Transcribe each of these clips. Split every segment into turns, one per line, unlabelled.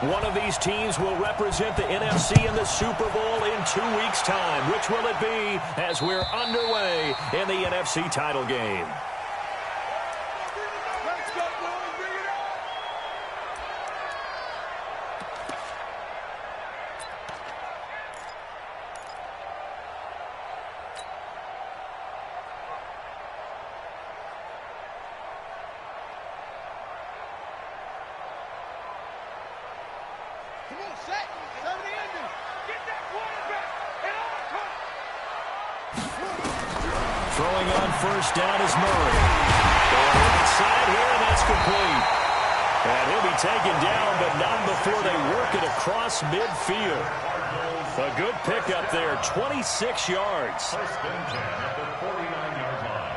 One of these teams will represent the NFC in the Super Bowl in 2 weeks' time. Which will it be as we're underway in the NFC title game?
Throwing on first down is Murray. Going inside here, and that's complete. And he'll be taken down, but not before they work it across midfield. A good pickup there, 26 yards.
First and 10 at the 49-yard line.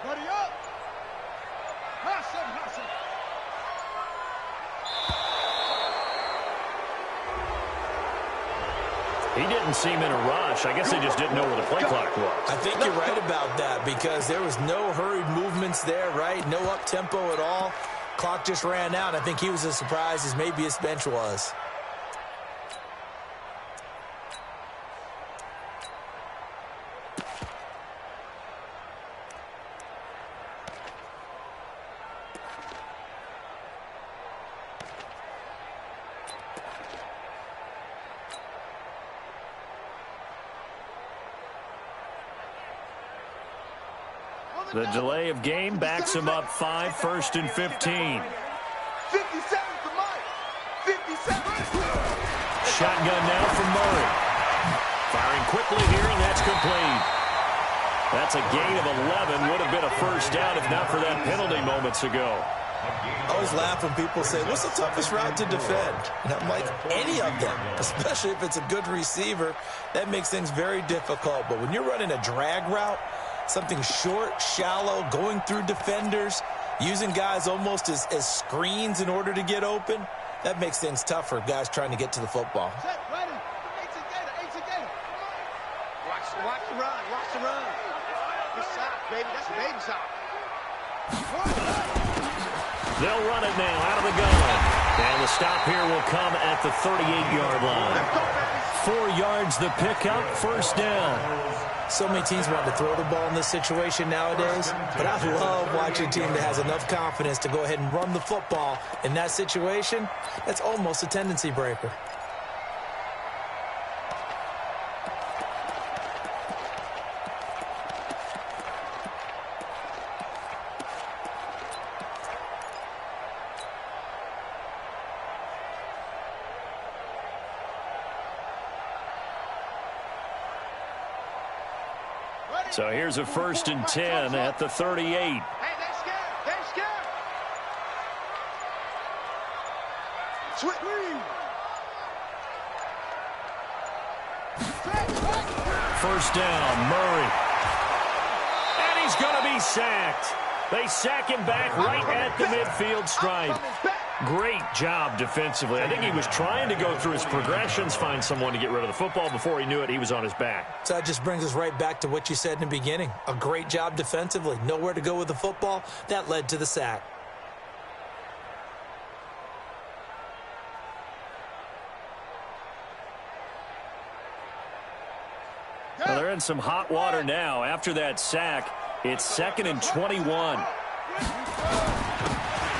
Buddy up! Hustle!
He didn't seem in a rush. I guess they just didn't know where the play clock was.
I think you're right about that because there was no hurried movements there, right? No up-tempo at all. Clock just ran out. I think he was as surprised as maybe his bench was.
The delay of game backs him up 5, 1st and 15.
57 for Mike. 57.
Shotgun now from Murray. Firing quickly here, and that's complete. That's a gain of 11. Would have been a first down if not for that penalty moments ago.
I always laugh when people say, what's the toughest route to defend? And I'm like, any of them, especially if it's a good receiver. That makes things very difficult. But when you're running a drag route, something short, shallow, going through defenders, using guys almost as screens in order to get open, that makes things tough for guys trying to get to the football.
Set, ready. Eight together. Watch the run. Good shot, baby. That's a baby shot.
They'll run it now out of the gun. And the stop here will come at the 38-yard line. 4 yards the pickup, first down.
So many teams want to throw the ball in this situation nowadays, but I love watching a team that has enough confidence to go ahead and run the football. In that situation, that's almost a tendency breaker.
So here's a 1st and 10 at the 38.
Hey, they're scared. Sweet.
First down, Murray. And he's going to be sacked. They sack him back right at the midfield stripe. Great job defensively. I think he was trying to go through his progressions, find someone to get rid of the football. Before he knew it, he was on his back.
So that just brings us right back to what you said in the beginning. A great job defensively. Nowhere to go with the football. That led to the sack.
Well, they're in some hot water now. After that sack, it's 2nd and 21.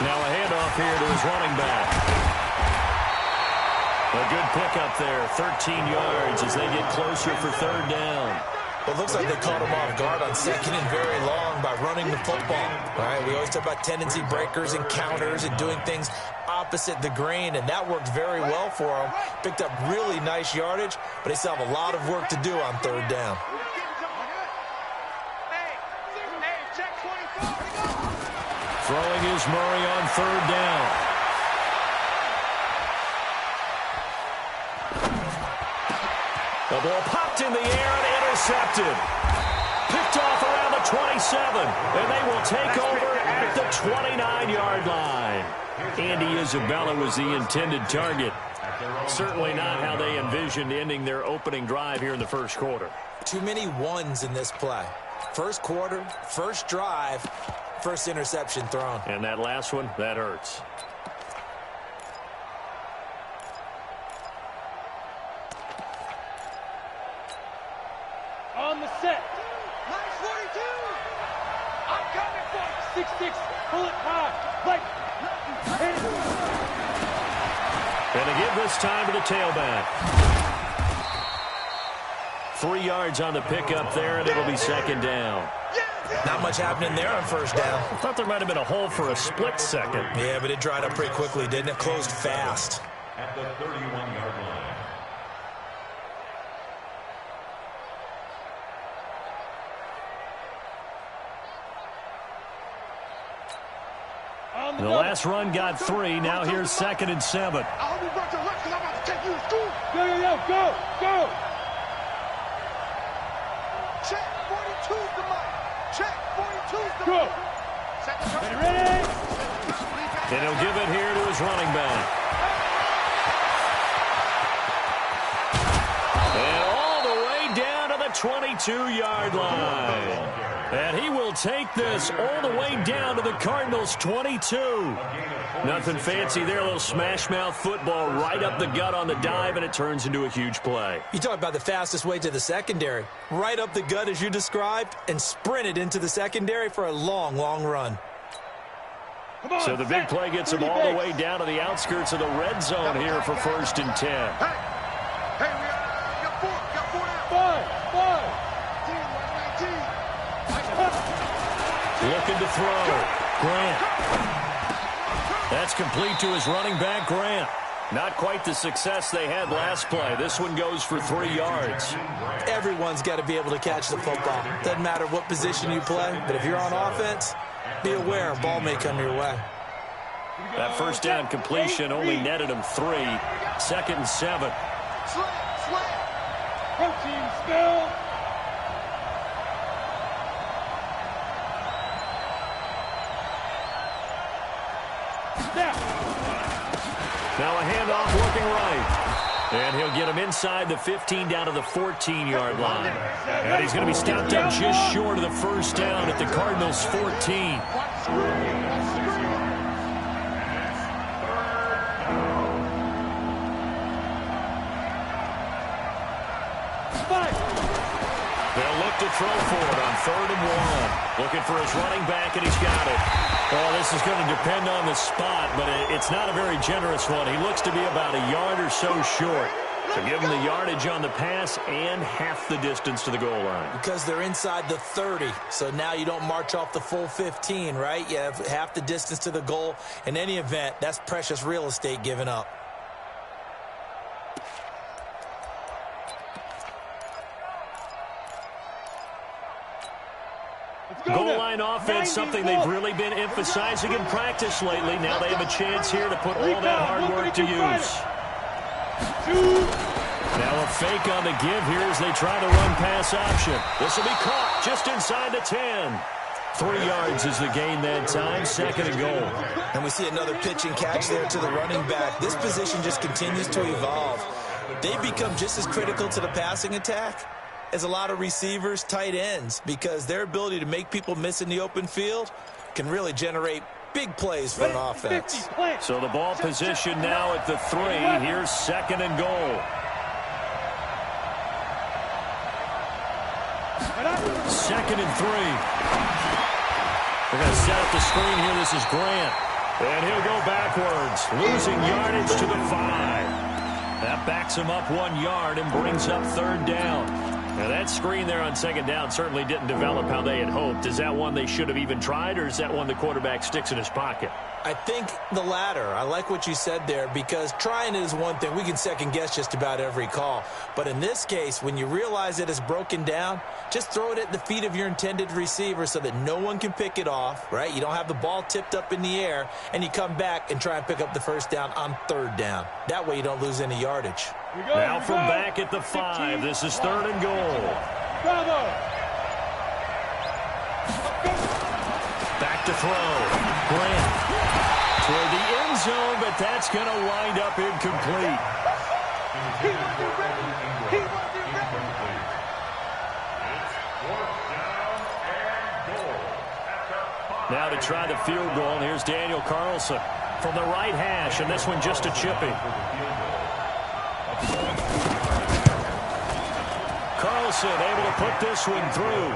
Now a handoff here to his running back. A good pickup there, 13 yards as they get closer for 3rd down.
Well, it looks like they caught him off guard on 2nd and very long by running the football. All right, we always talk about tendency breakers and counters and doing things opposite the grain, and that worked very well for them. Picked up really nice yardage, but they still have a lot of work to do on 3rd down.
Throwing is Murray on 3rd down. The ball popped in the air and intercepted. Picked off around the 27, and they will take over at the 29-yard line. Andy Isabella was the intended target. Certainly not how they envisioned ending their opening drive here in the first quarter.
Too many ones in this play. First quarter, first drive, first interception thrown.
And that last one, that hurts.
On the set.
Minus 42. I'm coming for you.
6-6. Pull it high. Like.
And to give this time to the tailback. 3 yards on the pickup there, and it'll be second down.
Not much happening there on first down.
I thought there might have been a hole for a split second.
Yeah, but it dried up pretty quickly, didn't it? Closed fast.
At the 31-yard line.
The last run got 3. Now here's 2nd and 7.
I'll be back to left because I'm about to take you to school.
Go.
Check 42's the mic. Check 42's the
Go.
mic. Set the truck.
Ready?
And he'll give it here to his running back. And all the way down to the 22-yard line. And he will take this all the way down to the Cardinals' 22. Nothing fancy there, a little smash-mouth football right up the gut on the dive, and it turns into a huge play.
You talk about the fastest way to the secondary. Right up the gut as you described and sprinted into the secondary for a long, long run.
So the big play gets him all the way down to the outskirts of the red zone here for 1st and 10.
Hey, we got 4 now.
5.
19.
Looking to throw. Grant. That's complete to his running back, Grant. Not quite the success they had last play. This one goes for 3 yards.
Everyone's got to be able to catch the football. Doesn't matter what position you play, but if you're on offense, be aware a ball may come your way.
That first down completion only netted him 3. 2nd and 7.
Slam.
Protein spill.
Now a handoff working right. And he'll get him inside the 15 down to the 14-yard line. And he's going to be stopped up just short of the first down at the Cardinals' 14. They'll look to throw for it on 3rd and 1. Looking for his running back, and he's got it. Oh, this is going to depend on the spot, but it's not a very generous one. He looks to be about a yard or so short. So give him the yardage on the pass and half the distance to the goal line.
Because they're inside the 30, so now you don't march off the full 15, right? You have half the distance to the goal. In any event, that's precious real estate given up.
Goal line offense, something they've really been emphasizing in practice lately. Now they have a chance here to put all that hard work to use. Now a fake on the give here as they try the run-pass option. This will be caught just inside the 10. 3 yards is the gain that time, 2nd and goal.
And we see another pitch and catch there to the running back. This position just continues to evolve. They become just as critical to the passing attack as a lot of receivers, tight ends, because their ability to make people miss in the open field can really generate big plays for an offense.
So the ball position now at the 3. Here's 2nd and goal. 2nd and 3. They're going to set up the screen here. This is Grant. And he'll go backwards, losing yardage to the 5. That backs him up 1 yard and brings up 3rd down. Now that screen there on 2nd down certainly didn't develop how they had hoped. Is that one they should have even tried, or is that one the quarterback sticks in his pocket?
I think the latter. I like what you said there, because trying it is one thing. We can second guess just about every call. But in this case, when you realize that it's broken down, just throw it at the feet of your intended receiver so that no one can pick it off, right? You don't have the ball tipped up in the air, and you come back and try and pick up the first down on third down. That way you don't lose any yardage.
Now from back at the 5, this is 3rd and goal. Back to throw. Grant toward the end zone, but that's going to wind up incomplete. Now to try the field goal, and here's Daniel Carlson from the right hash, and this one just a chipping. Carlson able to put this one through.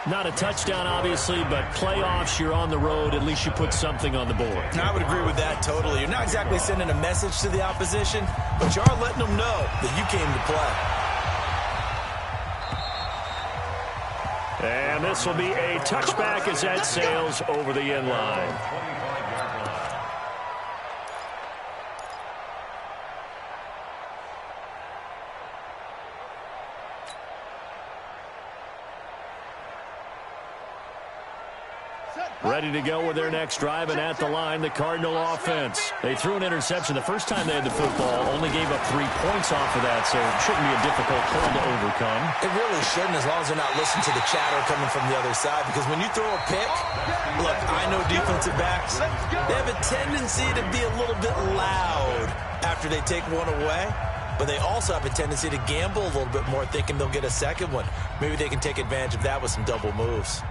Not a touchdown, obviously, but playoffs, you're on the road. At least you put something on the board.
I would agree with that totally. You're not exactly sending a message to the opposition, but you are letting them know that you came to play.
And this will be a touchback as that sails over the end line. Ready to go with their next drive, and at the line, the Cardinal offense. They threw an interception the first time they had the football, only gave up 3 points off of that, so it shouldn't be a difficult hole to overcome.
It really shouldn't, as long as they're not listening to the chatter coming from the other side, because when you throw a pick, look, I know defensive backs, they have a tendency to be a little bit loud after they take one away, but they also have a tendency to gamble a little bit more, thinking they'll get a second one. Maybe they can take advantage of that with some double moves.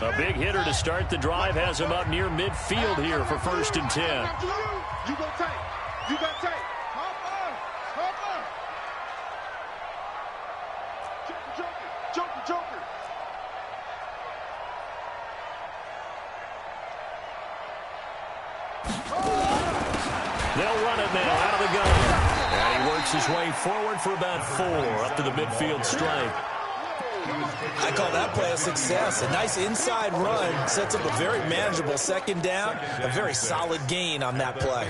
A big hitter to start the drive has him up near midfield here for 1st and 10.
You go tight. You got tight. Hop on. Joker.
They'll run it now out of the gun. And he works his way forward for about 4 up to the midfield stripe.
I call that play a success. A nice inside run sets up a very manageable second down, a very solid gain on that play.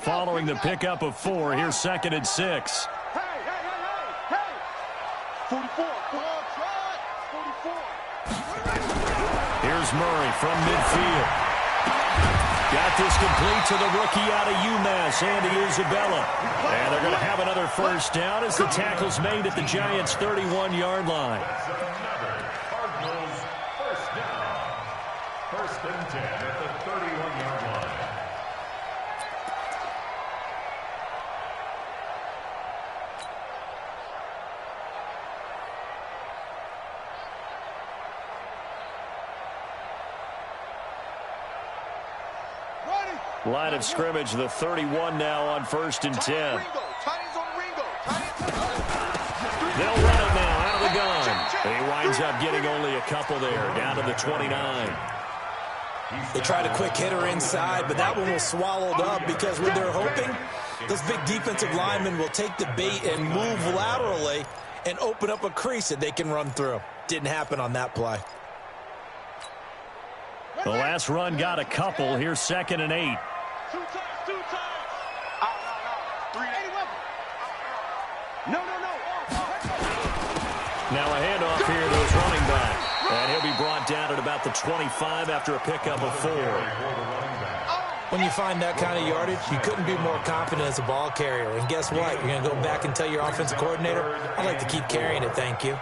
Following the pickup of 4, here's 2nd and 6.
Hey. 44. 44.
Here's Murray from midfield. Got this complete to the rookie out of UMass, Andy Isabella. And they're going to have another first down as the tackle's made at the Giants' 31-yard line.
Cardinals first down. 1st and 10 at the 31-yard line.
Line of scrimmage, the 31 now on 1st and 10. They'll run it now out of the gun. He winds up getting only a couple there, down to the 29.
They tried a quick hitter inside, but that one was swallowed up because what they're hoping, those big defensive linemen will take the bait and move laterally and open up a crease that they can run through. Didn't happen on that play.
The last run got a couple. Here's 2nd and 8.
Two times. No.
Now a handoff here to his running back. And he'll be brought down at about the 25 after a pickup of 4.
When you find that kind of yardage, you couldn't be more confident as a ball carrier. And guess what? You're going to go back and tell your offensive coordinator, I'd like to keep carrying it, thank you.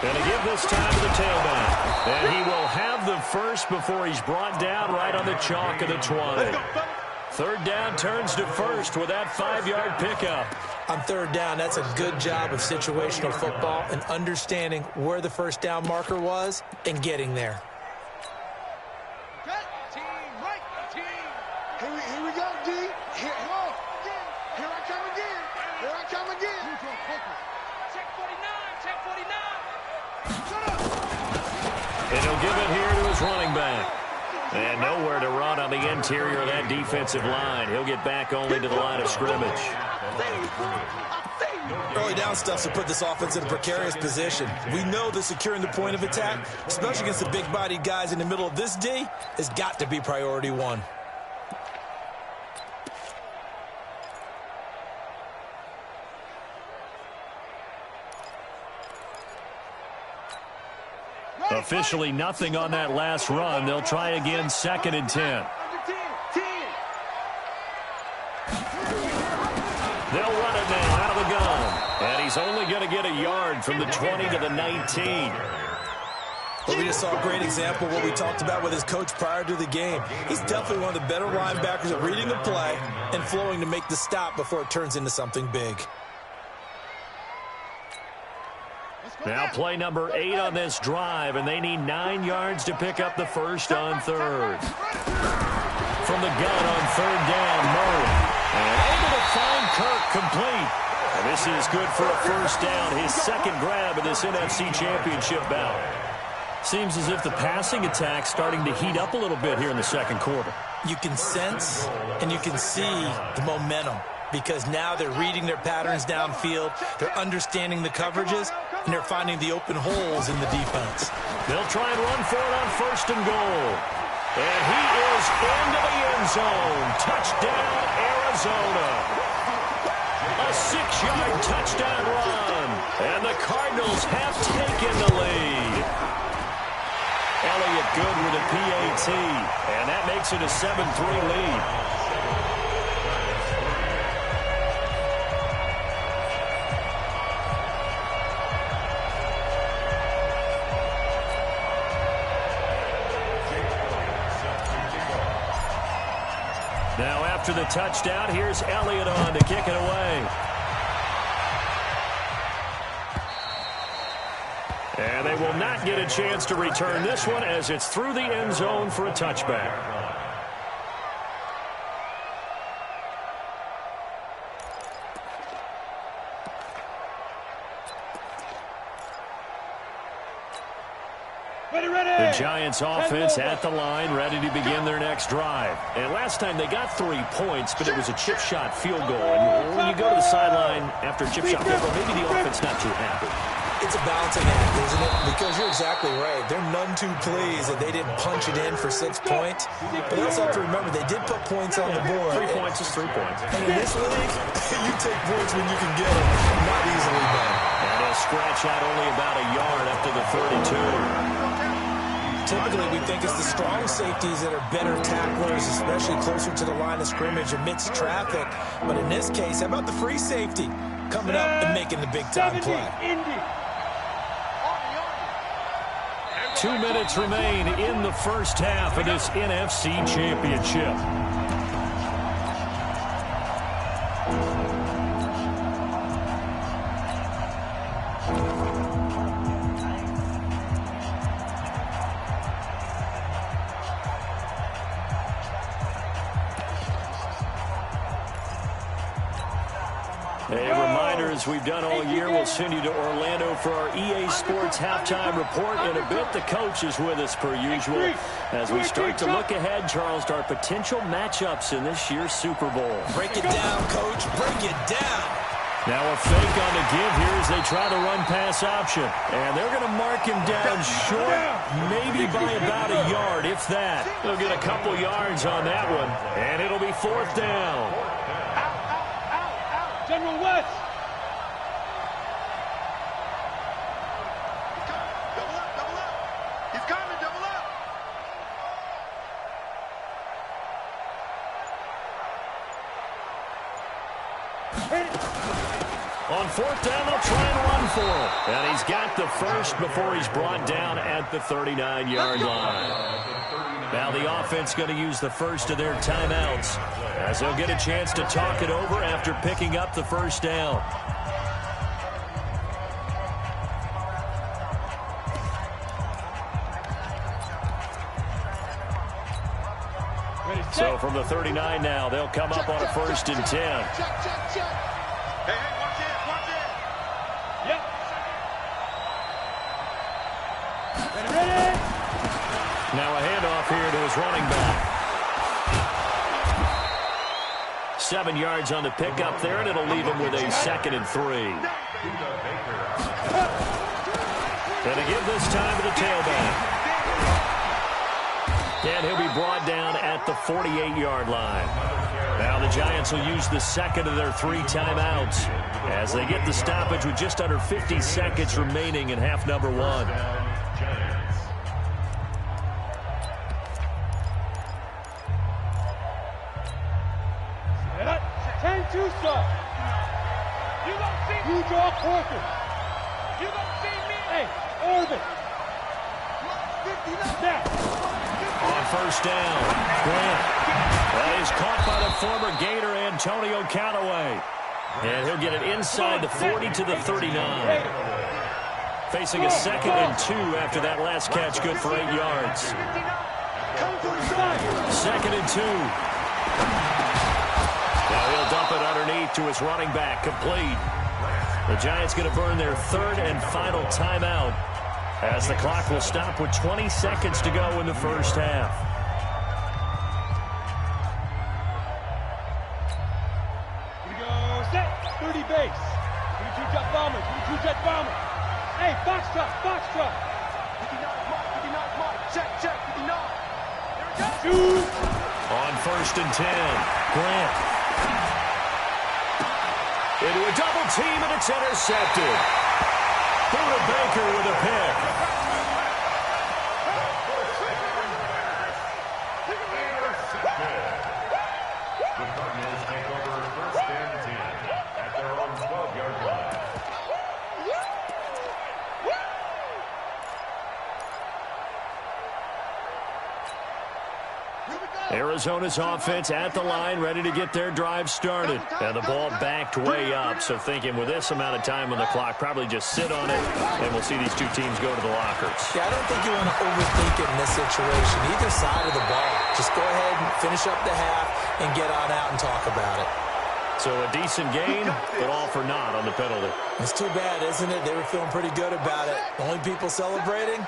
Going to give this time to the tailback. And he will have the first before he's brought down right on the chalk of the 20. 3rd down turns to 1st with that 5-yard pickup.
On 3rd down, that's a good job of situational football and understanding where the first down marker was and getting there.
Here we go, D. Here I come again. Check 49.
And he'll give it here to his running back. And nowhere to run on the interior of that defensive line. He'll get back only to the line of scrimmage.
Early down stuff to put this offense in a precarious position. We know that securing the point of attack, especially against the big-bodied guys in the middle of this D, has got to be priority one.
Officially nothing on that last run. They'll try again, 2nd and 10. They'll run it now out of the gun. And he's only going to get a yard from the 20 to the 19.
Well, we just saw a great example of what we talked about with his coach prior to the game. He's definitely one of the better linebackers at reading the play and flowing to make the stop before it turns into something big.
Now play number 8 on this drive, and they need 9 yards to pick up the first on 3rd. From the gun on 3rd down, Murray. And able to find Kirk complete. And this is good for a first down, his 2nd grab of this NFC Championship bout. Seems as if the passing attack's starting to heat up a little bit here in the 2nd quarter.
You can sense and you can see the momentum because now they're reading their patterns downfield, they're understanding the coverages, and they're finding the open holes in the defense.
They'll try and run for it on 1st and goal. And he is into the end zone. Touchdown, Arizona. A 6-yard touchdown run. And the Cardinals have taken the lead. Elliott good with a PAT. And that makes it a 7-3 lead. Now after the touchdown, here's Elliott on to kick it away. And they will not get a chance to return this one as it's through the end zone for a touchback. The Giants offense at the line, ready to begin their next drive. And last time they got 3 points, but it was a chip shot field goal. And when you go to the sideline after a chip shot field goal, maybe the offense not too happy.
It's a balancing act, isn't it? Because you're exactly right. They're none too pleased that they didn't punch it in for 6 points. But they also have to remember they did put points on the board.
3 points is 3 points.
And in this league, you take points when you can get them. Not easily done.
And they'll scratch out only about a yard up to the 32.
Typically, we think it's the strong safeties that are better tacklers, especially closer to the line of scrimmage amidst traffic. But in this case, how about the free safety coming up and making the big-time play?
2 minutes remain in the first half of this NFC Championship. A reminder, as we've done all year, we'll send you to Orlando for our EA Sports halftime report. In a bit, the coach is with us per usual as we start to look ahead, Charles, to our potential matchups in this year's Super Bowl.
Break it down, Coach. Break it down.
Now a fake on the give here as they try the run-pass option. And they're going to mark him down short, maybe by about a yard, if that. They'll get a couple yards on that one, and it'll be 4th down.
General West.
Double up, double up. He's coming, double up.
On 4th down, they'll try and run for it. And he's got the first before he's brought down at the 39-yard line. Now the offense going to use the first of their timeouts as they'll get a chance to talk it over after picking up the first down. So from the 39 now, they'll come up on a 1st and 10.
Check, check, check. Hey, watch it, watch it.
Yep. Ready.
Now a handoff here to his running back. 7 yards on the pickup there, and it'll leave him with a 2nd and 3. And to give this time to the tailback. And he'll be brought down at the 48-yard line. Now the Giants will use the 2nd of their 3 timeouts as they get the stoppage with just under 50 seconds remaining in half number 1.
10-2, sir. You don't see me. You draw quarter. You don't see me. Hey, orbit.
On first down, Grant. That is caught by the former Gator Antonio Callaway. And he'll get it inside the 40 to the 39. Facing a 2nd and 2 after that last catch, good for 8 yards. 2nd and 2. Now he'll dump it underneath to his running back, complete. The Giants going to burn their 3rd and final timeout as the clock will stop with 20 seconds to go in the first half.
Here we go, set, 30 base. 22 jet bombers, 22 jet bombers. Hey, box truck, box truck. 59 mark, check, 59. Here we go. Shoot.
On first and 10, Grant. Into a double team, and it's intercepted. Buda Baker with a pick.
The Cardinals take over 1st and 10 at their own 12-yard line.
Arizona's offense at the line, ready to get their drive started. And the ball backed way up, so thinking with this amount of time on the clock, probably just sit on it, and we'll see these two teams go to the lockers.
Yeah, I don't think you want to overthink it in this situation, either side of the ball. Just go ahead and finish up the half and get on out and talk about it.
So a decent gain, but all for naught on the penalty.
It's too bad, isn't it? They were feeling pretty good about it. The only people celebrating,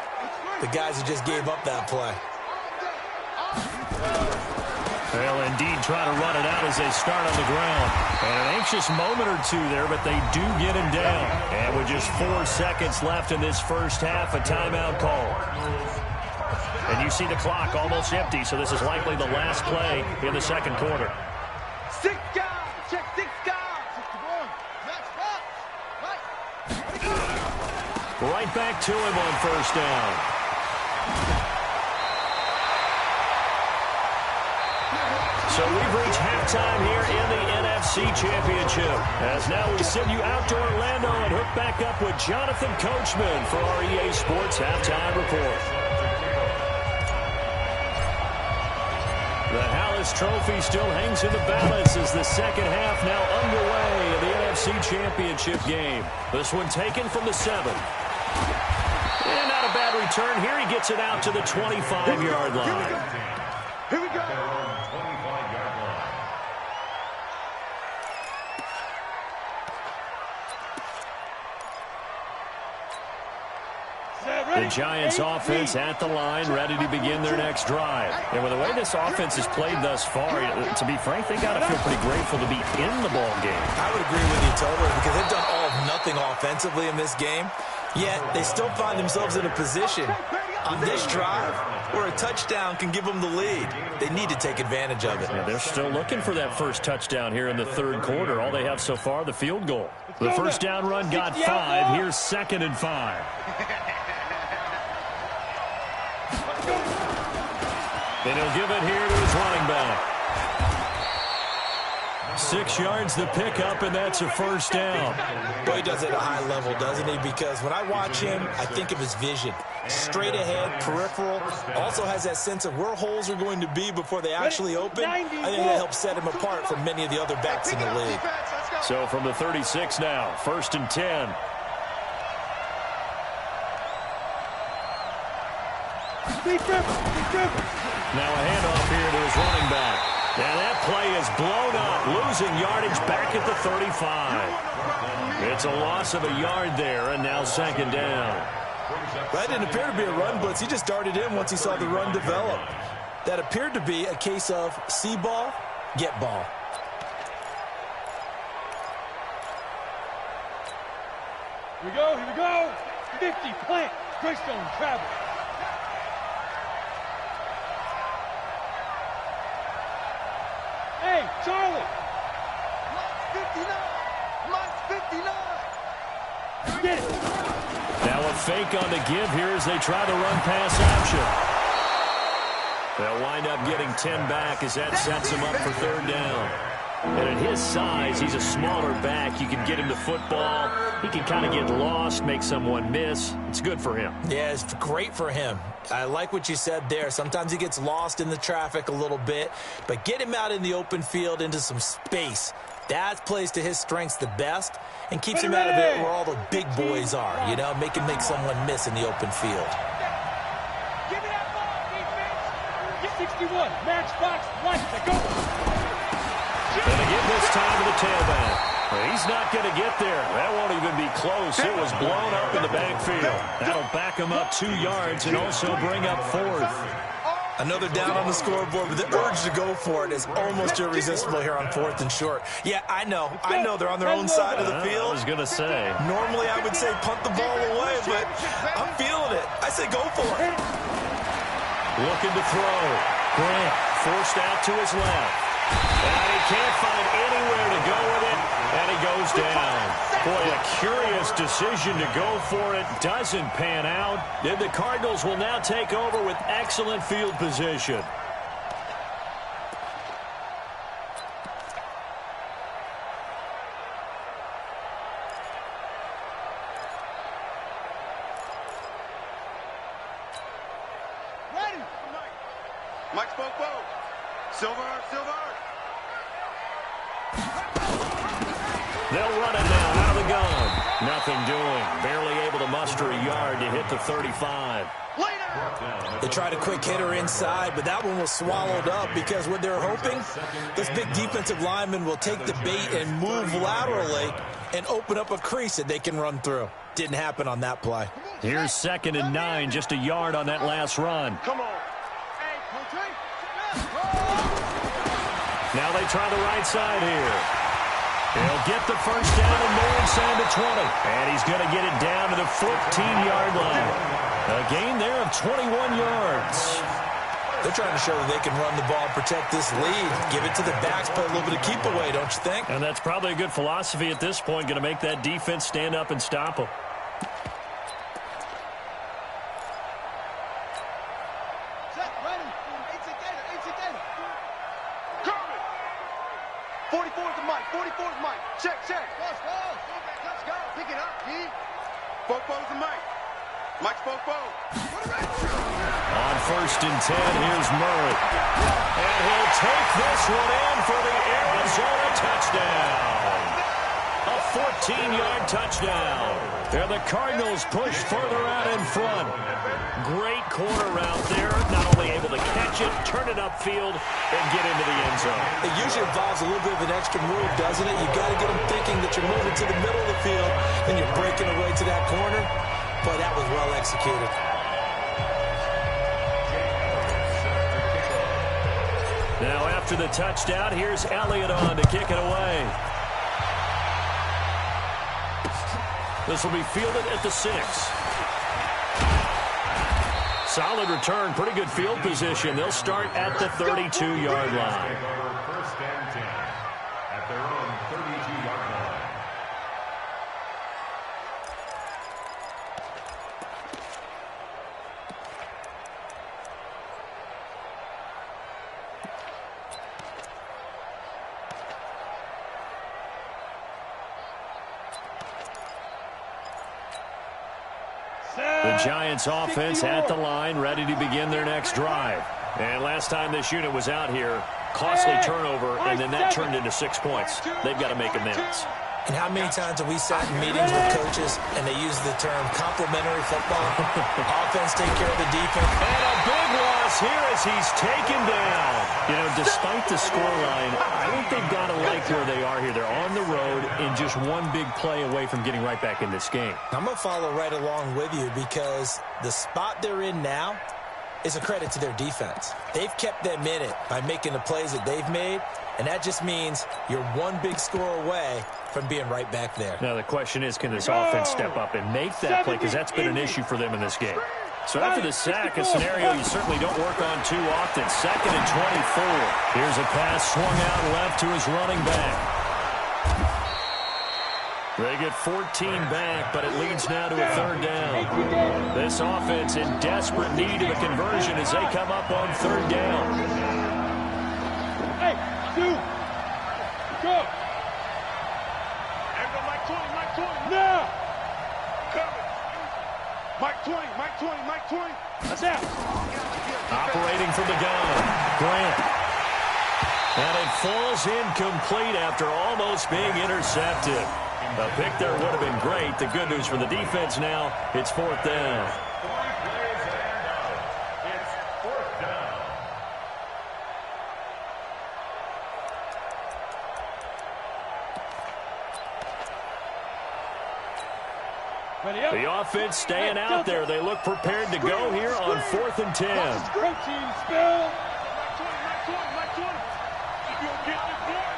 the guys who just gave up that play.
They'll indeed try to run it out as they start on the ground. And an anxious moment or two there, but they do get him down. And with just 4 seconds left in this first half, a timeout call. And you see the clock almost empty, so this is likely the last play in the second quarter.
6 guys, check 6 guys. 61, next box.
Right back to him on first down. So we've reached halftime here in the NFC Championship. As now we send you out to Orlando and hook back up with Jonathan Coachman for our EA Sports Halftime Report. The Hallis Trophy still hangs in the balance as the second half now underway in the NFC Championship game. This one taken from the 7. And not a bad return here. He gets it out to the 25-yard line.
Here we go.
The Giants offense at the line, ready to begin their next drive. And with the way this offense has played thus far, to be frank, they got to feel pretty grateful to be in the ball game.
I would agree with you totally because they've done all of nothing offensively in this game, yet they still find themselves in a position on this drive where a touchdown can give them the lead. They need to take advantage of it.
Yeah, they're still looking for that first touchdown here in the third quarter. All they have so far, the field goal. The first down run got 5. Here's 2nd and 5. And he'll give it here to his running back. 6 yards the pickup, and that's a first down.
Boy, he does it at a high level, doesn't he? Because when I watch him, I think of his vision. Straight ahead, peripheral. Also has that sense of where holes are going to be before they actually open. I think that helps set him apart from many of the other backs in the league.
So from the 36 now, 1st and 10. Now a handoff here to his running back. And that play is blown up, losing yardage back at the 35. It's a loss of a yard there, and now 2nd down.
That didn't appear to be a run blitz. He just darted in once he saw the run develop. That appeared to be a case of see ball, get ball.
Here we go, here we go. 50, plant. Greystone, travel. Hey, Charlie.
Mike's 59.
Get it.
Now a fake on the give here as they try the run pass option. They'll wind up getting 10 back as that sets him up for third down. And at his size, he's a smaller back. You can get him the football. He can kind of get lost, make someone miss. It's good for him.
Yeah, it's great for him. I like what you said there. Sometimes he gets lost in the traffic a little bit, but get him out in the open field into some space. That plays to his strengths the best and keeps him out of it where all the big boys are, you know, make someone miss in the open field.
Give me that ball, defense. 61, match box, right, go.
And they give this time to the tailback. Well, he's not going to get there. That won't even be close. It was blown up in the backfield. That'll back him up 2 yards and also bring up fourth.
Another down on the scoreboard, but the urge to go for it is almost irresistible here on 4th and short. Yeah, I know they're on their own side of the field.
I was going to say.
Normally I would say punt the ball away, but I'm feeling it. I say go for it.
Looking to throw. Grant forced out to his left. And he can't find anywhere to go with it, and he goes down. Boy, a curious decision to go for it. Doesn't pan out. And the Cardinals will now take over with excellent field position.
Ready. Mike spoke. Silver.
They'll run it now out of the gun. Nothing doing. Barely able to muster a yard to hit the 35.
They tried a quick hitter inside, but that one was swallowed up because what they're hoping, this big defensive lineman will take the bait and move laterally and open up a crease that they can run through. Didn't happen on that play.
Here's 2nd and 9, just a yard on that last run.
Come on.
Now they try the right side here. He'll get the first down and more inside the 20. And he's going to get it down to the 14-yard line. A gain there of 21 yards.
They're trying to show that they can run the ball, protect this lead, give it to the backs, play a little bit of keep away, don't you think?
And that's probably a good philosophy at this point, going to make that defense stand up and stop them.
Set, ready. 8 Gator. 44 is the Mike. 44 is Mike. Check. Let's go. Pick it up, D. Fopo's the Mike. Mike's Fopo.
On 1st and 10, here's Murray. And he'll take this one in for the Arizona touchdown. A 14-yard touchdown. And the Cardinals push further out in front. Great corner route there. Not only able to catch it, turn it upfield, and get into the end zone.
It usually involves a little bit of an extra move, doesn't it? You got to get them thinking that you're moving to the middle of the field, then you're breaking away to that corner. Boy, that was well executed.
Now after the touchdown, here's Elliott on to kick it away. This will be fielded at the 6. Solid return, pretty good field position. They'll start at the 32-yard line.
First and 10 at their own 32-yard line.
The Giants offense at the line, ready to begin their next drive. And last time this unit was out here, costly turnover, and then that turned into 6 points. They've got to make amends.
And how many times have we sat in meetings with coaches and they use the term complementary football? Offense take care of the defense.
And a big loss here as he's taken down. You know, despite the scoreline, I think they've got to like where they are here. They're on the road and just one big play away from getting right back in this game.
I'm going to follow right along with you because the spot they're in now is a credit to their defense. They've kept them in it by making the plays that they've made, and that just means you're one big score away from being right back there.
Now the question is, can this offense step up and make that play? Because that's been an issue for them in this game. So after the sack, a scenario you certainly don't work on too often. 2nd and 24. Here's a pass swung out left to his running back. They get 14 back, but it leads now to a 3rd down. This offense in desperate need of a conversion as they come up on 3rd down.
Hey, two, go.
Hey, go Mike 20, Mike 20.
Now.
Coming. Mike 20, Mike 20, Mike 20.
That's out.
Operating from the gun, Grant. And it falls incomplete after almost being intercepted. A pick there would have been great. The good news for the defense now, it's 4th down.
3 plays and out. It's 4th down.
Ready up.
The offense staying out there. They look prepared to go here on 4th and 10.
Protein spill.
Mike 20, Mike 20, Mike 20. You gonna get this, boy?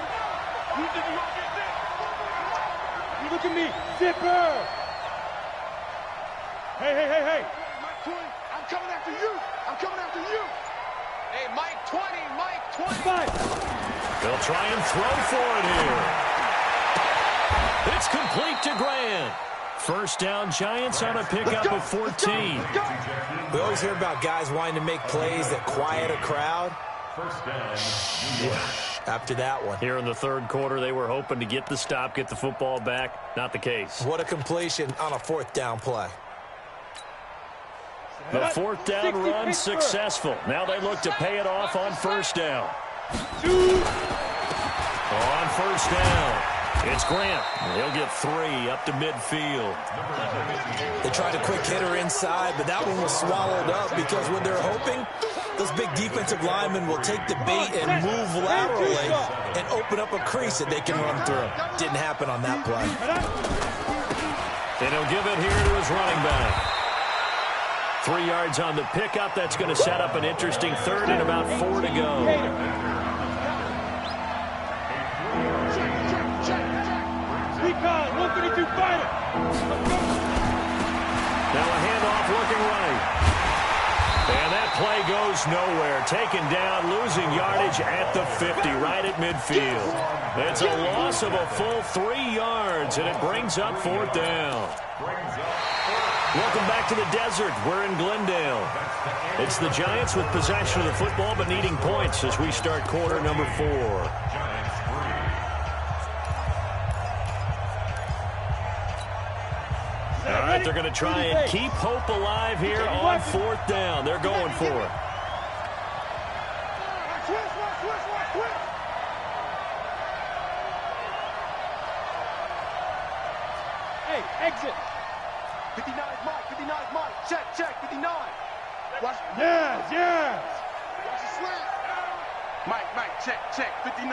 You think you gonna get this?
You look at me, zipper. Hey, hey, hey, hey.
Mike 20, I'm coming after you. I'm coming after you. Hey, Mike 20, Mike 20.
Five.
They'll try and throw for it here. It's complete to Grant. 1st down, Giants on a pickup of 14.
We always hear about guys wanting to make plays that quiet a crowd.
1st down.
Yeah, after that one.
Here in the 3rd quarter, they were hoping to get the stop, get the football back. Not the case.
What a completion on a 4th down play.
The 4th down run successful. Now they look to pay it off on 1st down. On 1st down, it's Grant. He'll get 3 up to midfield.
They tried a quick hitter inside, but that one was swallowed up because when they're hoping, those big defensive linemen will take the bait and move laterally and open up a crease that they can run through. Didn't happen on that play.
And he'll give it here to his running back. 3 yards on the pickup. That's going to set up an interesting 3rd and about 4 to go.
Recon, 152 fighter.
Now a handoff looking right. And that play goes nowhere. Taken down, losing yardage at the 50, right at midfield. It's a loss of a full 3 yards, and it brings up 4th down. Welcome back to the desert. We're in Glendale. It's the Giants with possession of the football, but needing points as we start quarter number 4. All right, they're going to try and keep hope alive here on 4th down. They're going for it.
Hey, exit.
59 Mike, 59 Mike. Check, 59. Watch.
Yes, yes.
Watch the slant. Mike, check, 59.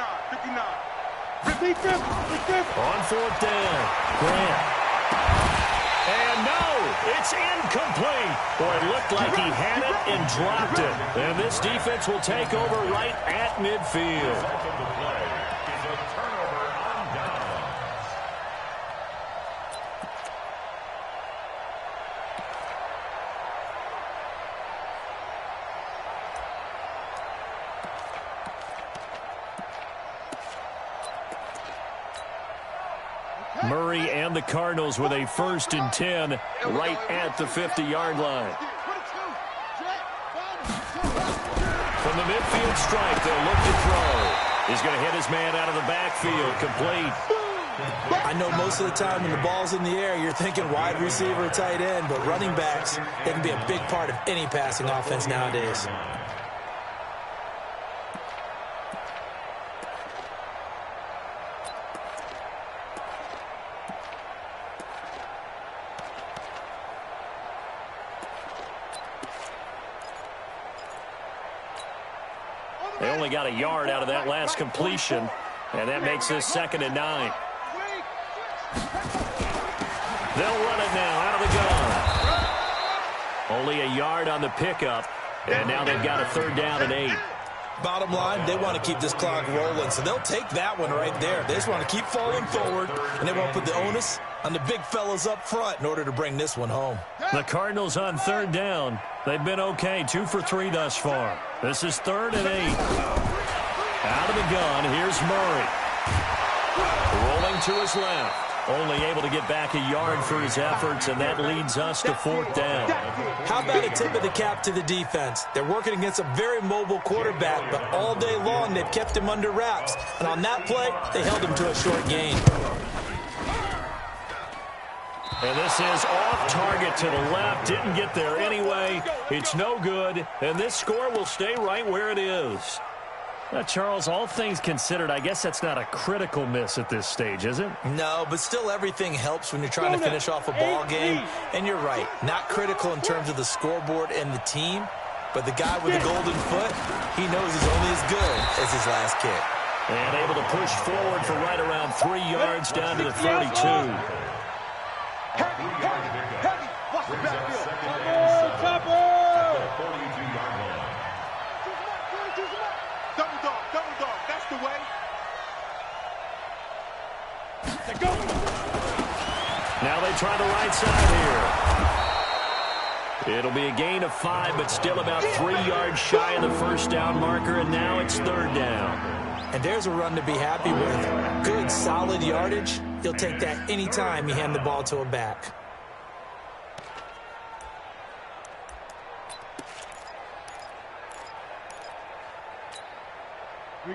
Repeat them.
On 4th down, Grant. And no, it's incomplete. Boy, it looked like he had it and dropped it. And this defense will take over right at midfield.
Result of the play is a turnover on downs.
Murray and the Cardinals with a 1st and 10 right at the 50-yard line. From the midfield strike, they'll look to throw. He's going to hit his man out of the backfield, complete.
I know most of the time when the ball's in the air, you're thinking wide receiver, tight end, but running backs, they can be a big part of any passing offense nowadays.
They only got a yard out of that last completion, and that makes this 2nd and 9. They'll run it now out of the gun. Only a yard on the pickup, And now they've got a 3rd down and 8.
Bottom line, they want to keep this clock rolling, so they'll take that one right there. They just want to keep falling forward, and they want to put the onus on the big fellas up front in order to bring this one home.
The Cardinals on 3rd down. They've been okay, 2 for 3 thus far. This is 3rd and 8. Out of the gun, here's Murray. Rolling to his left. Only able to get back a yard for his efforts, and that leads us to 4th down.
How about a tip of the cap to the defense? They're working against a very mobile quarterback, but all day long they've kept him under wraps. And on that play, they held him to a short gain.
And this is off target to the left. Didn't get there anyway. It's no good, and this score will stay right where it is. Now, Charles, all things considered, I guess that's not a critical miss at this stage, is it?
No, but still everything helps when you're trying to finish off a ball game. And you're right, not critical in terms of the scoreboard and the team, but the guy with the golden foot, he knows he's only as good as his last kick.
And able to push forward for right around 3 yards down to the 42.
Heavy. Watch the backfield.
Chopper!
Double dog. That's the way.
Now they try the right side here. It'll be a gain of 5, but still about 3 yards shy of the 1st down marker, and now it's 3rd down.
And there's a run to be happy with. Good, solid yardage. He'll take that anytime you hand the ball to a back.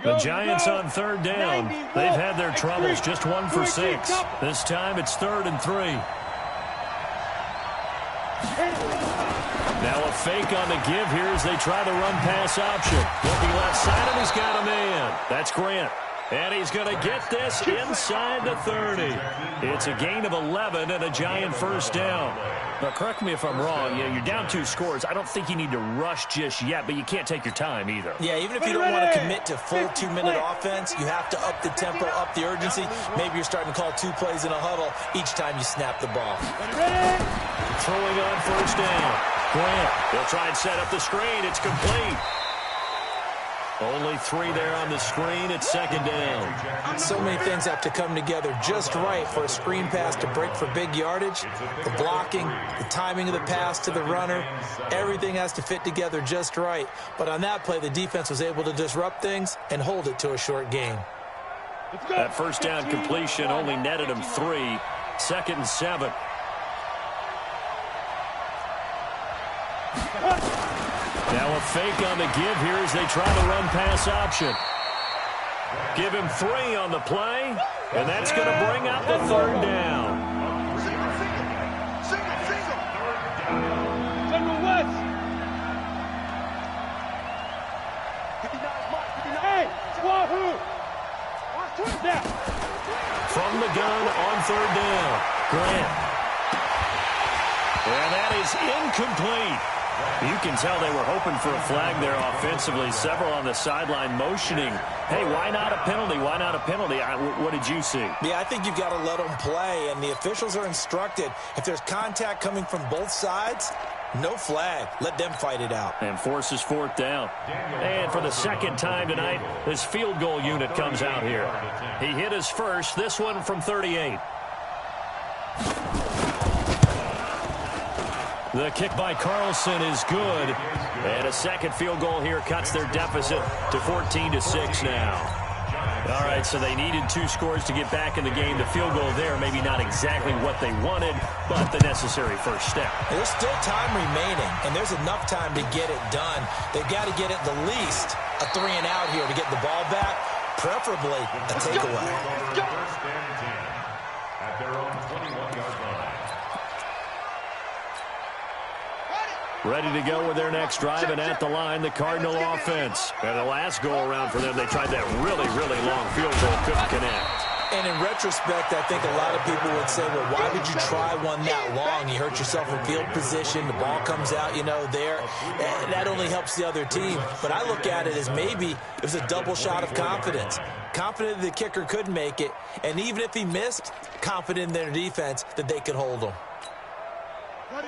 The Giants on 3rd down. They've had their troubles, just 1 for 6. This time it's 3rd and 3. Now a fake on the give here as they try the run-pass option. Looking left side, and he's got a man. That's Grant. And he's going to get this inside the 30. It's a gain of 11 and a Giant 1st down. Now, correct me if I'm wrong. You're down 2 scores. I don't think you need to rush just yet, but you can't take your time either.
Yeah, even if you don't want to commit to full 2-minute offense, you have to up the tempo, up the urgency. Maybe you're starting to call 2 plays in a huddle each time you snap the ball.
Throwing on 1st down. Grant, they'll try and set up the screen. It's complete. Only 3 there on the screen. It's 2nd down.
So many things have to come together just right for a screen pass to break for big yardage. The blocking, the timing of the pass to the runner, everything has to fit together just right. But on that play, the defense was able to disrupt things and hold it to a short gain.
That 1st down completion only netted him 3. 2nd and 7. Now a fake on the give here as they try the run-pass option. Give him 3 on the play, and that's going to bring out the 3rd down.
Single.
General West.
59 Mike.
Hey, Wahoo! Now.
From the gun on 3rd down. Grant. And that is incomplete. You can tell they were hoping for a flag there offensively. Several on the sideline motioning. Hey, why not a penalty? Why not a penalty? What did you see?
Yeah, I think you've got to let them play, and the officials are instructed. If there's contact coming from both sides, no flag. Let them fight it out.
And forces 4th down. And for the 2nd time tonight, this field goal unit comes out here. He hit his first, this one from 38. The kick by Carlson is good. And a 2nd field goal here cuts their deficit to 14-6 now. All right, so they needed 2 scores to get back in the game. The field goal there, maybe not exactly what they wanted, but the necessary first step.
There's still time remaining, and there's enough time to get it done. They've got to get at the least a 3 and out here to get the ball back, preferably a takeaway.
First and 10 at their own 21-yard line.
Ready to go with their next drive, and at the line, the Cardinal offense. And the last go-around for them, they tried that really, really long field goal, couldn't connect.
And in retrospect, I think a lot of people would say, well, why would you try one that long? You hurt yourself in field position. The ball comes out, there. That only helps the other team. But I look at it as maybe it was a double shot of confidence. Confident the kicker could make it. And even if he missed, confident in their defense that they could hold him.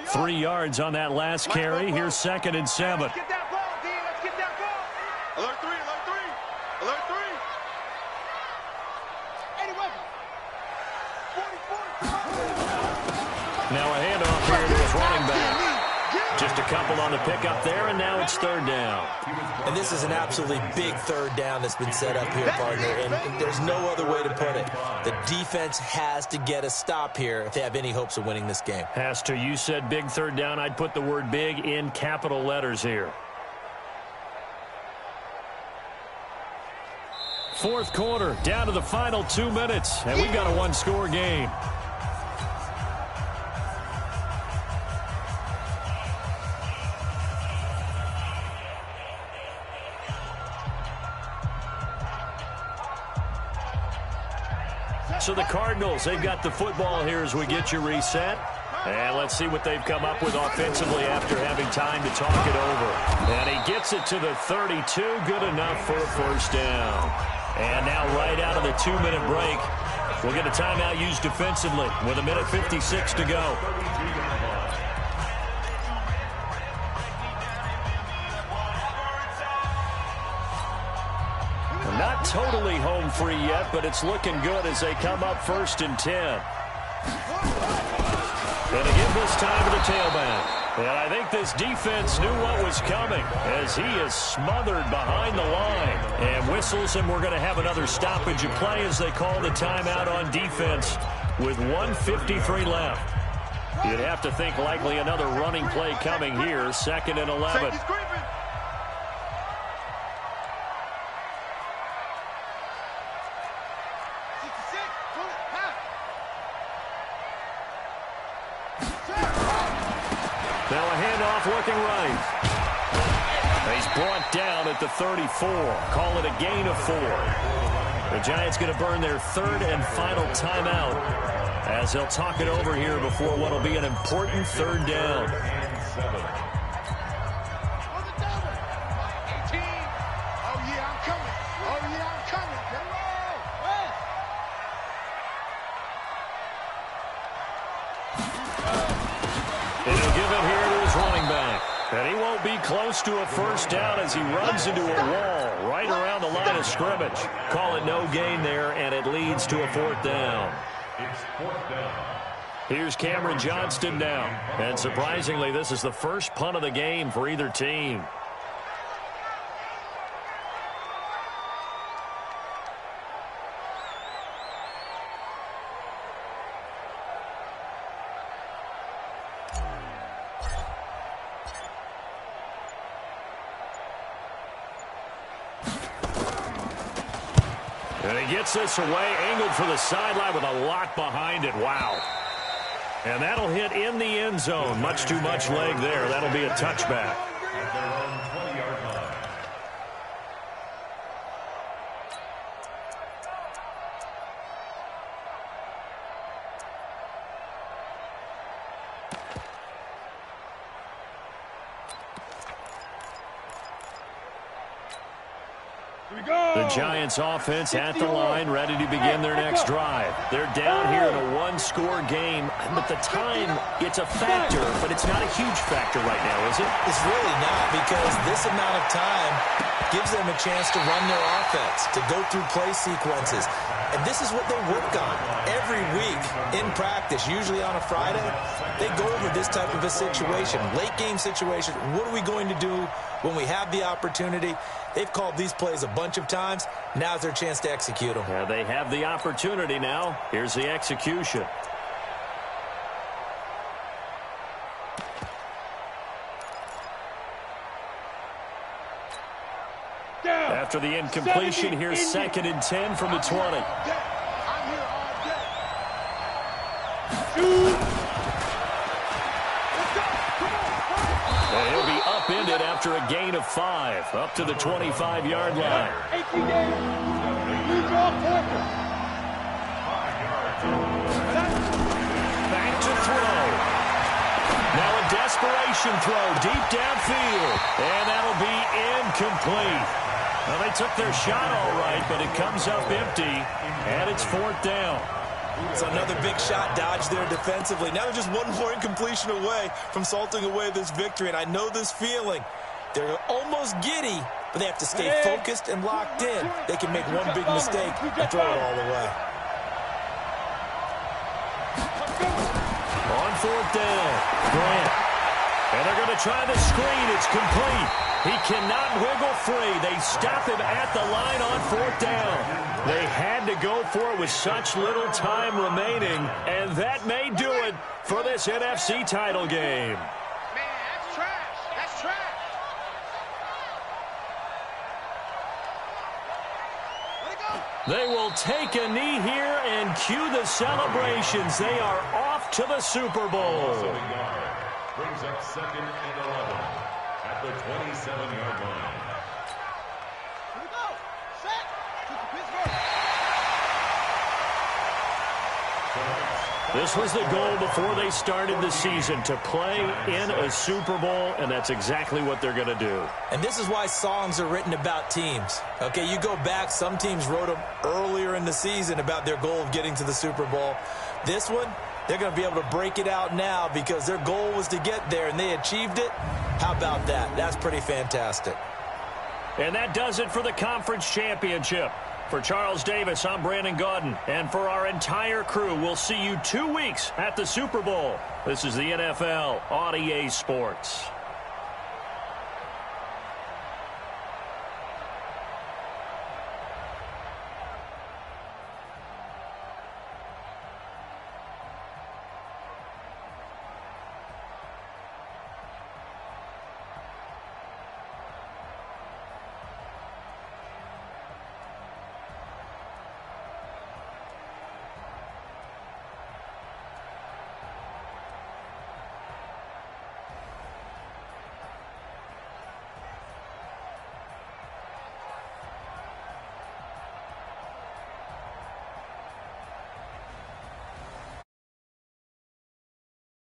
3 yards on that last carry. Here's 2nd and 7.
Get that play.
Now a handoff here to his running back. Just a couple on the pickup there, and now it's third down.
And this is an absolutely big third down that's been set up here, partner, and there's no other way to put it. The defense has to get a stop here if they have any hopes of winning this game.
Has to. You said big third down. I'd put the word big in capital letters here. Fourth quarter, down to the final 2 minutes, and we've got a one-score game. So the Cardinals, they've got the football here as we get you reset. And let's see what they've come up with offensively after having time to talk it over. And he gets it to the 32, good enough for a first down. And now right out of the 2-minute break, we'll get a timeout used defensively with 1:56 to go. Not totally home free yet, but it's looking good as they come up 1st and 10. And to give this time to the tailback. And I think this defense knew what was coming as he is smothered behind the line. And whistles, and we're going to have another stoppage of play as they call the timeout on defense with 1:53 left. You'd have to think likely another running play coming here, 2nd and 11. Now a handoff looking right. He's brought down at the 34. Call it a gain of 4. The Giants going to burn their 3rd and final timeout as they'll talk it over here before what will be an important 3rd down. And he won't be close to a first down as he runs into a wall right around the line of scrimmage. Call it no gain there, and it leads to a 4th down.
It's 4th down.
Here's Cameron Johnston now. And surprisingly, this is the first punt of the game for either team. And he gets this away, angled for the sideline with a lot behind it. Wow. And that'll hit in the end zone. Much too much leg there. That'll be a touchback.
At their own 20-yard line.
The Giants offense at the line, ready to begin their next drive. They're down here in a one-score game, but the time, it's a factor, but it's not a huge factor right now, is it?
It's really not, because this amount of time gives them a chance to run their offense, to go through play sequences. And this is what they work on every week in practice, usually on a Friday. They go over this type of a situation, late-game situation. What are we going to do when we have the opportunity? They've called these plays a bunch of times. Now's their chance to execute them.
Yeah, they have the opportunity now. Here's the execution. After the incompletion, here's 2nd and 10 from the 20. And he'll be upended after a gain of 5, up to the 25-yard line. Back to throw. Now a desperation throw deep downfield, and that'll be incomplete. Well, they took their shot all right, but it comes up empty, and it's 4th down.
It's another big shot dodge there defensively. Now they're just one more incompletion away from salting away this victory, and I know this feeling. They're almost giddy, but they have to stay focused and locked in. They can make one big mistake and throw it all away.
4th down. Grant. And they're going to try the screen. It's complete. He cannot wiggle free. They stop him at the line on 4th down. They had to go for it with such little time remaining, and that may do it for this NFC title game.
Man, that's trash. That's trash. Let it go.
They will take a knee here and cue the celebrations. They are off to the Super Bowl.
Brings up 2nd and 11 at the 27-yard line.
Here we go. Set. To the Pittsburgh.
This was the goal before they started the season, to play in a Super Bowl, and that's exactly what they're going to do.
And this is why songs are written about teams. Okay, you go back, some teams wrote them earlier in the season about their goal of getting to the Super Bowl. This one, they're going to be able to break it out now because their goal was to get there, and they achieved it. How about that? That's pretty fantastic.
And that does it for the conference championship. For Charles Davis, I'm Brandon Gaudin. And for our entire crew, we'll see you 2 weeks at the Super Bowl. This is the NFL on EA Sports.